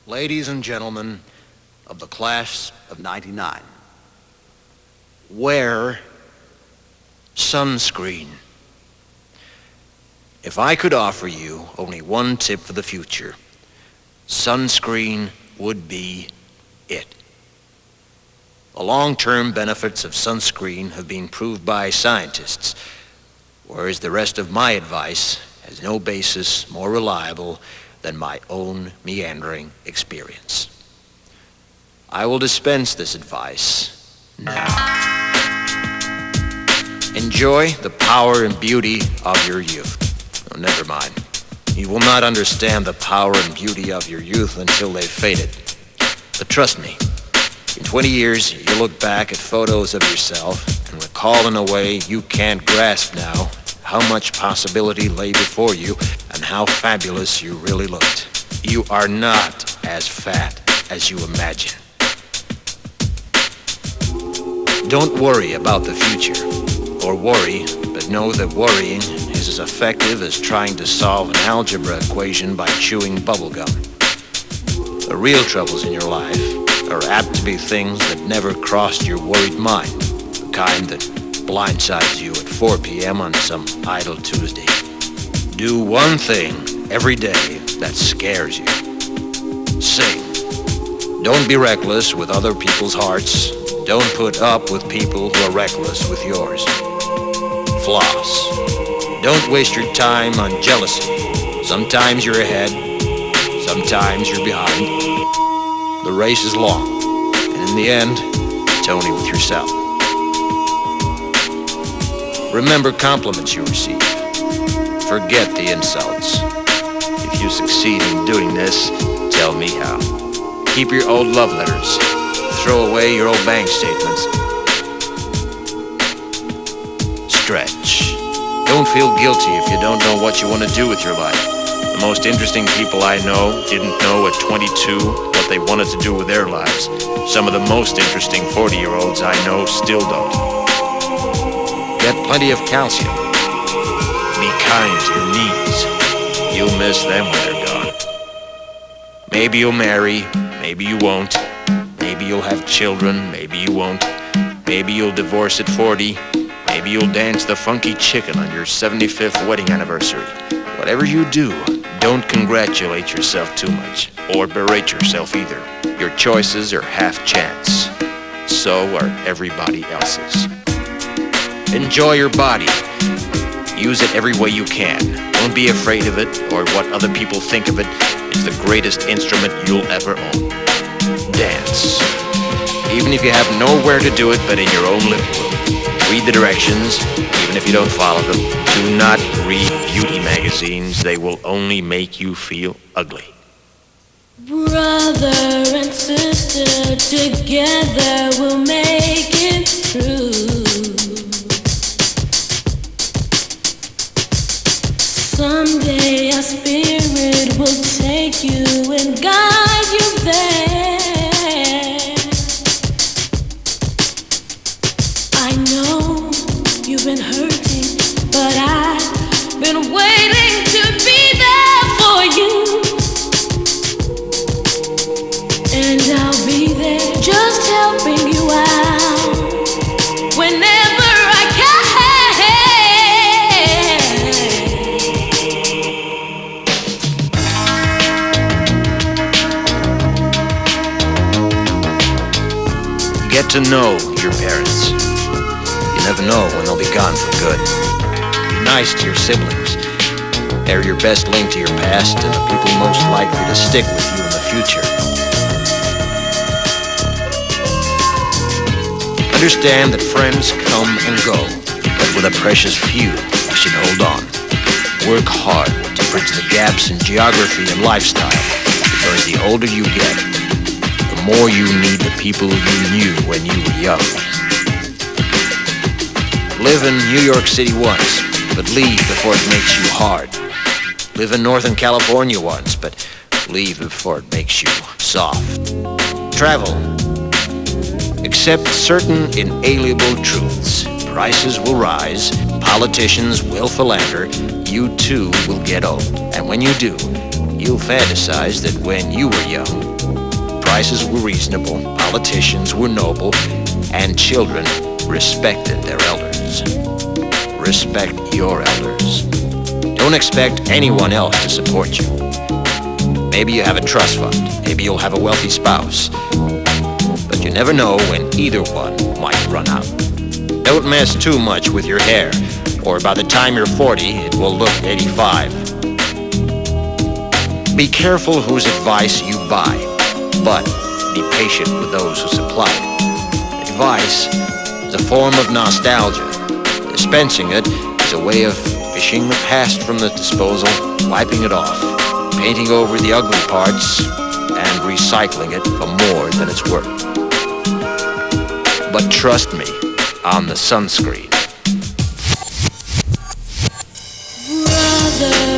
Ladies and gentlemen of the class of '99, wear sunscreen. If I could offer you only one tip for the future, sunscreen would be it. The long-term benefits of sunscreen have been proved by scientists, whereas the rest of my advice has no basis more reliable than my own meandering experience. I will dispense this advice now. Enjoy the power and beauty of your youth. Oh, never mind. You will not understand the power and beauty of your youth until they've faded. But trust me, in 20 years, you'll look back at photos of yourself and recall in a way you can't grasp now how much possibility lay before you and how fabulous you really looked. You are not as fat as you imagine. Don't worry about the future, or worry, but know that worrying is as effective as trying to solve an algebra equation by chewing bubblegum. The real troubles in your life are apt to be things that never crossed your worried mind, the kind that blindsides you at 4 p.m. on some idle Tuesday. Do one thing every day that scares you. Sing. Don't be reckless with other people's hearts. Don't put up with people who are reckless with yours. Floss. Don't waste your time on jealousy. Sometimes you're ahead, sometimes you're behind. The race is long, and in the end, it's only with yourself. Remember compliments you receive. Forget the insults. If you succeed in doing this, tell me how. Keep your old love letters. Throw away your old bank statements. Stretch. Don't feel guilty if you don't know what you want to do with your life. The most interesting people I know didn't know at 22 what they wanted to do with their lives. Some of the most interesting 40-year-olds I know still don't. Get plenty of calcium. Be kind to your knees. You'll miss them when they're gone. Maybe you'll marry, maybe you won't. Maybe you'll have children, maybe you won't. Maybe you'll divorce at 40. Maybe you'll dance the funky chicken on your 75th wedding anniversary. Whatever you do, don't congratulate yourself too much, or berate yourself either. Your choices are half chance. So are everybody else's. Enjoy your body. Use it every way you can. Don't be afraid of it or what other people think of it. It's the greatest instrument you'll ever own. Dance. Even if you have nowhere to do it but in your own living room. Read the directions, even if you don't follow them. Do not read beauty magazines. They will only make you feel ugly. Brother and sister, together we'll make it through. Someday our spirit will take you and guide you there. I know you've been hurting, but I've been waiting to be there for you. And I'll be there just helping you out whenever I can. Get to know your parents. You never know when they'll be gone for good. Be nice to your siblings. They're your best link to your past and the people most likely to stick with you in the future. Understand that friends come and go, but with a precious few, you should hold on. Work hard to bridge the gaps in geography and lifestyle, because the older you get, the more you need the people you knew when you were young. Live in New York City once, but leave before it makes you hard. Live in Northern California once, but leave before it makes you soft. Travel. Accept certain inalienable truths. Prices will rise, politicians will philander, you too will get old. And when you do, you'll fantasize that when you were young, prices were reasonable, politicians were noble, and children respected their elders. Respect your elders. Don't expect anyone else to support you. Maybe you have a trust fund. Maybe you'll have a wealthy spouse. But you never know when either one might run out. Don't mess too much with your hair, or by the time you're 40, it will look 85. Be careful whose advice you buy, but be patient with those who supply it. Advice is a form of nostalgia. Dispensing it is a way of fishing the past from the disposal, wiping it off, painting over the ugly parts, and recycling it for more than it's worth. But trust me on the sunscreen. Brother.